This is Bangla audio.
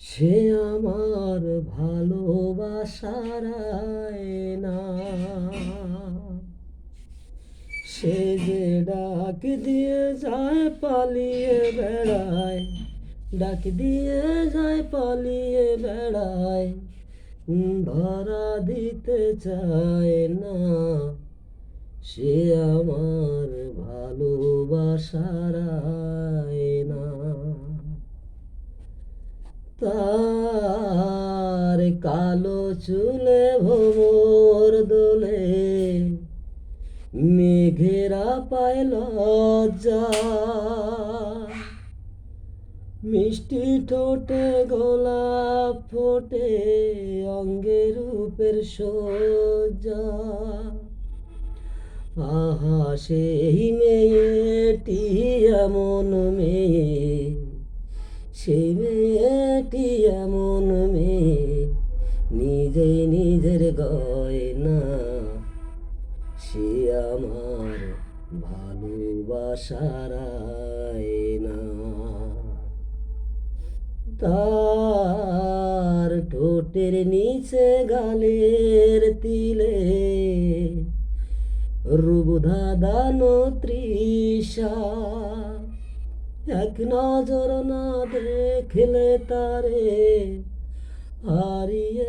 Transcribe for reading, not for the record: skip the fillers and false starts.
সে আমার ভালোবাসার আয়না, সে যে ডাক দিয়ে যায় পালিয়ে বেড়ায়, ডাক দিয়ে যায় পালিয়ে বেড়ায়, ধরা দিতে চায় না। সে আমার ভালোবাসার আয়না। তার কালো চুলে ভোর দোলে, মেঘেরা পায় লজ্জা, মিষ্টি ঠোঁটে গোলাপ ফোটে, অঙ্গে রূপের সজ্জা। আহা সেই মেয়েটি এমন মেয়ে, সেই মেয়েটি এমন মেয়ে, নিজে নিজের গয়না। সে আমার ভালোবাসার আয়না। তার ঠোঁটের নিচে গালের তিলে, রূপ ধাঁধানো তৃষা। এক নজর না দেখলে তারে হারিয়ে